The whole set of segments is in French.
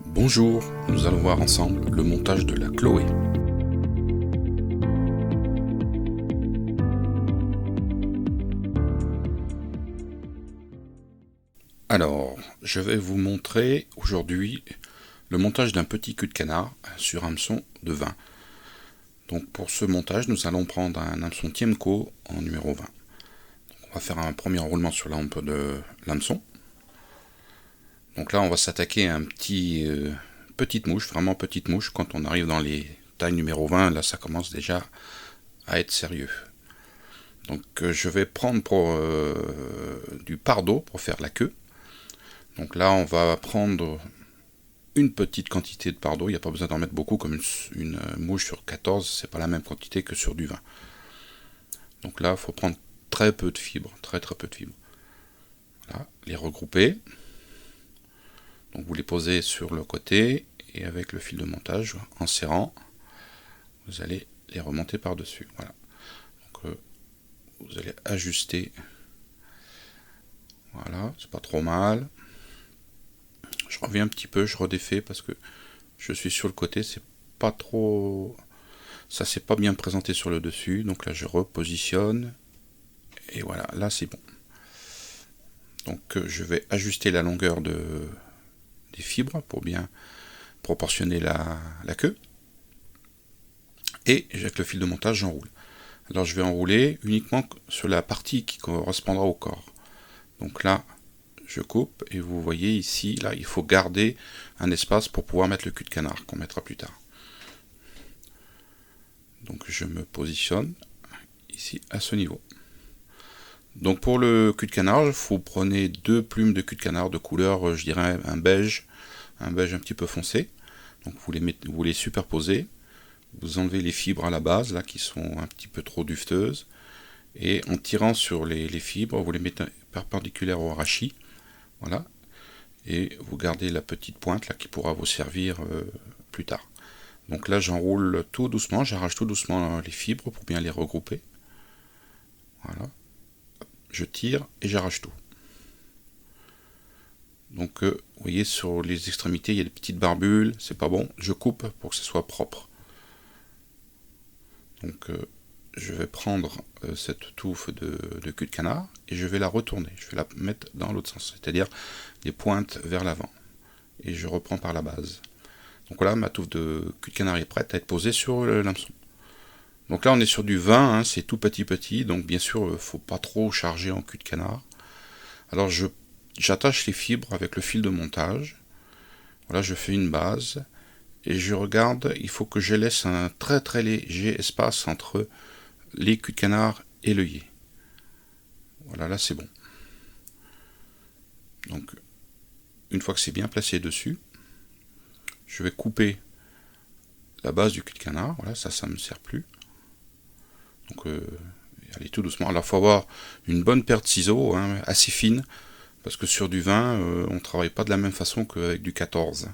Bonjour, nous allons voir ensemble le montage de la Chloé. Alors, je vais vous montrer aujourd'hui le montage d'un petit cul de canard sur hameçon de 20. Donc pour ce montage, nous allons prendre un hameçon Tiemco en numéro 20. Donc, on va faire un premier enroulement sur la hampe de l'hameçon. Donc là, on va s'attaquer à un petite mouche, vraiment petite mouche. Quand on arrive dans les tailles numéro 20, là ça commence déjà à être sérieux. Donc je vais prendre du pardot pour faire la queue. Donc là, on va prendre une petite quantité de pardot, il n'y a pas besoin d'en mettre beaucoup, comme une mouche sur 14, c'est pas la même quantité que sur du 20. Donc là, il faut prendre très peu de fibres, très peu de fibres. Voilà, les regrouper. Donc vous les posez sur le côté, et avec le fil de montage, en serrant, vous allez les remonter par-dessus. Voilà. Donc vous allez ajuster. Voilà, c'est pas trop mal. Je reviens un petit peu, je redéfais parce que je suis sur le côté, c'est pas trop... Ça s'est pas bien présenté sur le dessus, donc là je repositionne, et voilà, là c'est bon. Donc je vais ajuster la longueur des fibres pour bien proportionner la queue, et avec le fil de montage j'enroule. Alors je vais enrouler uniquement sur la partie qui correspondra au corps. Donc là, je coupe, et vous voyez ici, là, il faut garder un espace pour pouvoir mettre le cul de canard, qu'on mettra plus tard. Donc je me positionne ici à ce niveau. Donc pour le cul de canard, vous prenez 2 plumes de cul de canard de couleur, je dirais un beige un petit peu foncé. Donc vous les superposez, vous enlevez les fibres à la base, là, qui sont un petit peu trop dufteuses, et en tirant sur les fibres, vous les mettez perpendiculaires au harachi, voilà, et vous gardez la petite pointe là qui pourra vous servir plus tard. Donc là j'enroule tout doucement, j'arrache tout doucement les fibres pour bien les regrouper. Voilà. Je tire et j'arrache tout. Donc vous voyez, sur les extrémités il y a des petites barbules, c'est pas bon, je coupe pour que ce soit propre. Donc je vais prendre cette touffe de cul de canard et je vais la retourner, je vais la mettre dans l'autre sens, c'est-à-dire les pointes vers l'avant, et je reprends par la base. Donc voilà, ma touffe de cul de canard est prête à être posée sur l'hameçon. Donc là on est sur du 20, hein, c'est tout petit, donc bien sûr il ne faut pas trop charger en cul de canard. Alors j'attache les fibres avec le fil de montage. Voilà, je fais une base et je regarde, il faut que je laisse un très léger espace entre les culs de canard et l'œillet. Voilà, là c'est bon. Donc une fois que c'est bien placé dessus, je vais couper la base du cul de canard. Voilà, ça me sert plus. Donc allez tout doucement. Alors il faut avoir une bonne paire de ciseaux, hein, assez fine, parce que sur du 20, on ne travaille pas de la même façon qu'avec du 14.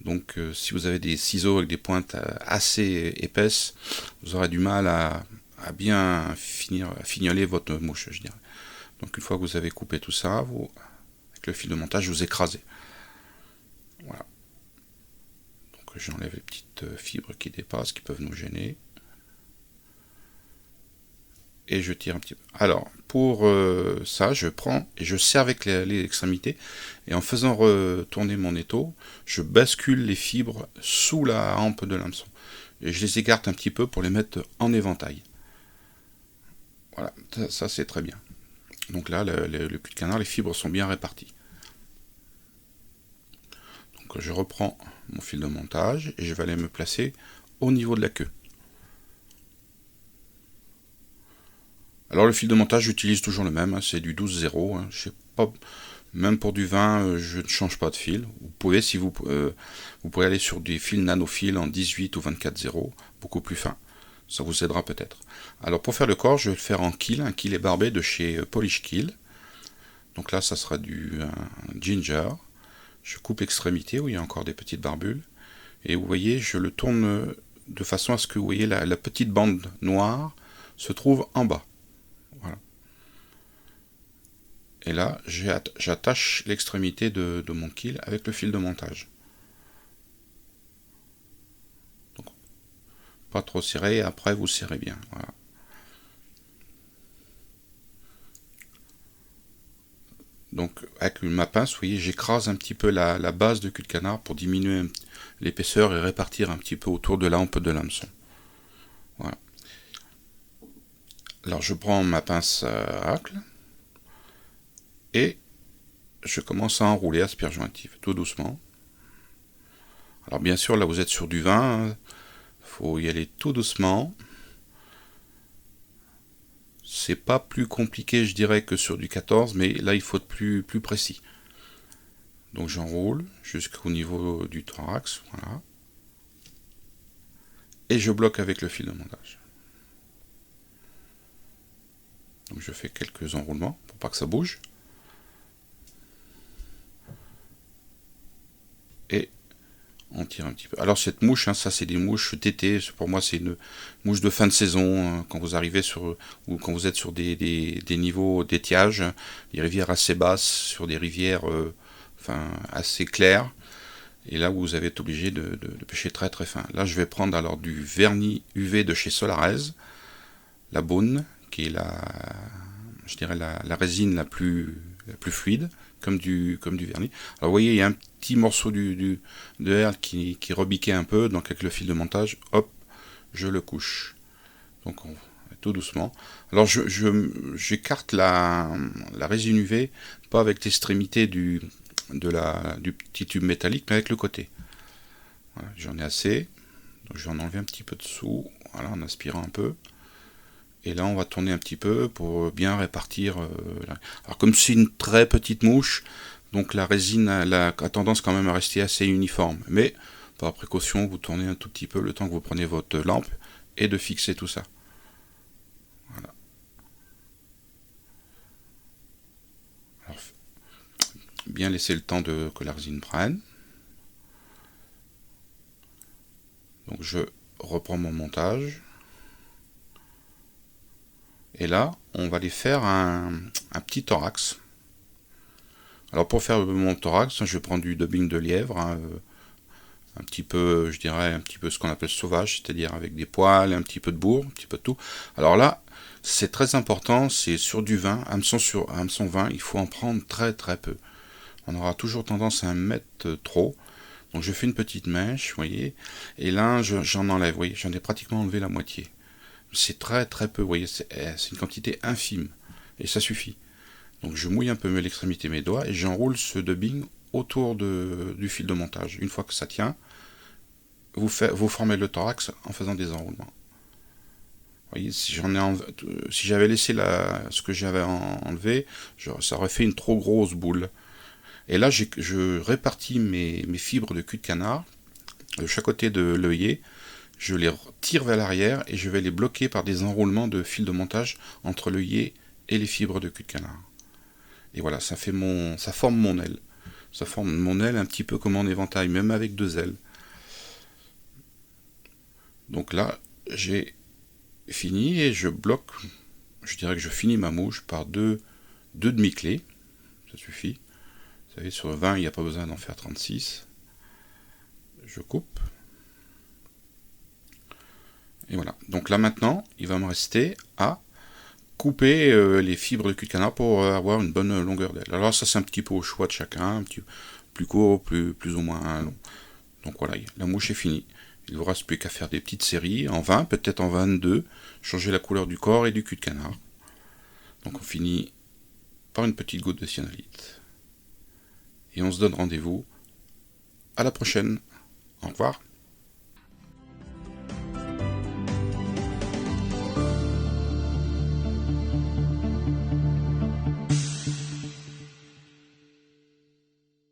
Donc si vous avez des ciseaux avec des pointes assez épaisses, vous aurez du mal à bien fignoler votre mouche, je dirais. Donc une fois que vous avez coupé tout ça, avec le fil de montage, vous écrasez. Voilà. Donc j'enlève les petites fibres qui dépassent, qui peuvent nous gêner. Et je tire un petit peu. Alors, pour ça, je prends et je serre avec les extrémités, et en faisant retourner mon étau, je bascule les fibres sous la hampe de l'hameçon. Et je les écarte un petit peu pour les mettre en éventail. Voilà, ça c'est très bien. Donc là, le cul de canard, les fibres sont bien réparties. Donc je reprends mon fil de montage et je vais aller me placer au niveau de la queue. Alors le fil de montage, j'utilise toujours le même, hein, c'est du 12-0. Hein, même pour du 20, je ne change pas de fil. Vous pouvez, si vous pourrez aller sur des fils nanophiles en 18 ou 24-0, beaucoup plus fins. Ça vous aidera peut-être. Alors pour faire le corps, je vais le faire en kill, un kill barbé de chez Polish Kill. Donc là, ça sera du ginger. Je coupe l'extrémité où il y a encore des petites barbules. Et vous voyez, je le tourne de façon à ce que vous voyez la petite bande noire se trouve en bas. Voilà. Et là, j'attache l'extrémité de mon kill avec le fil de montage. Donc, pas trop serré, après vous serrez bien. Voilà. Donc avec ma pince, vous voyez, j'écrase un petit peu la base de cul de canard pour diminuer l'épaisseur et répartir un petit peu autour de la hampe de l'hameçon. Voilà. Alors je prends ma pince à hacle et je commence à enrouler asperge-jointive, tout doucement. Alors bien sûr, là vous êtes sur du vin, hein, faut y aller tout doucement. C'est pas plus compliqué, je dirais, que sur du 14, mais là il faut être plus précis. Donc j'enroule jusqu'au niveau du thorax, voilà. Et je bloque avec le fil de montage. Donc je fais quelques enroulements pour pas que ça bouge. Et on tire un petit peu. Alors cette mouche, hein, ça c'est des mouches d'été. Pour moi c'est une mouche de fin de saison. Quand vous arrivez ou quand vous êtes sur des niveaux d'étiage, des rivières assez basses, sur des rivières assez claires. Et là vous avez été obligé de pêcher très très fin. Là je vais prendre alors du vernis UV de chez Solarez, la Beaune, qui est la résine la plus fluide, comme du vernis. Alors vous voyez, il y a un petit morceau de herbe qui rebiquait un peu, donc avec le fil de montage, hop, je le couche. Donc tout doucement. Alors j'écarte la résine UV, pas avec l'extrémité du petit tube métallique, mais avec le côté. Voilà, j'en ai assez. Donc je vais en enlever un petit peu dessous, voilà, en aspirant un peu. Et là, on va tourner un petit peu pour bien répartir. Alors, comme c'est une très petite mouche, donc la résine a tendance quand même à rester assez uniforme. Mais, par précaution, vous tournez un tout petit peu le temps que vous prenez votre lampe et de fixer tout ça. Voilà. Alors, bien laisser le temps que la résine prenne. Donc, je reprends mon montage. Et là, on va aller faire un petit thorax. Alors pour faire mon thorax, je vais prendre du dubbing de lièvre, hein, un petit peu, je dirais, un petit peu ce qu'on appelle sauvage, c'est-à-dire avec des poils, un petit peu de bourre, un petit peu de tout. Alors là, c'est très important, c'est sur du vin, hameçon vin, il faut en prendre très très peu. On aura toujours tendance à en mettre trop. Donc je fais une petite mèche, vous voyez, et là j'en enlève, vous voyez, j'en ai pratiquement enlevé la moitié. C'est très très peu, vous voyez, c'est une quantité infime, et ça suffit. Donc je mouille un peu l'extrémité de mes doigts et j'enroule ce dubbing autour du fil de montage. Une fois que ça tient, vous formez le thorax en faisant des enroulements. Vous voyez, si j'avais laissé ce que j'avais enlevé, ça aurait fait une trop grosse boule. Et là, je répartis mes fibres de cul de canard de chaque côté de l'œillet. Je les tire vers l'arrière et je vais les bloquer par des enroulements de fil de montage entre l'œillet et les fibres de cul de canard. Et voilà, ça forme mon aile. Ça forme mon aile un petit peu comme en éventail, même avec deux ailes. Donc là, j'ai fini et je bloque, je dirais que je finis ma mouche par deux demi-clés. Ça suffit. Vous savez, sur 20, il n'y a pas besoin d'en faire 36. Je coupe. Et voilà. Donc là maintenant, il va me rester à couper les fibres de cul de canard pour avoir une bonne longueur d'aile. Alors ça c'est un petit peu au choix de chacun, un petit plus court, plus ou moins long. Donc voilà, la mouche est finie. Il ne vous reste plus qu'à faire des petites séries en 20, peut-être en 22, changer la couleur du corps et du cul de canard. Donc on finit par une petite goutte de cyanolite. Et on se donne rendez-vous à la prochaine. Au revoir.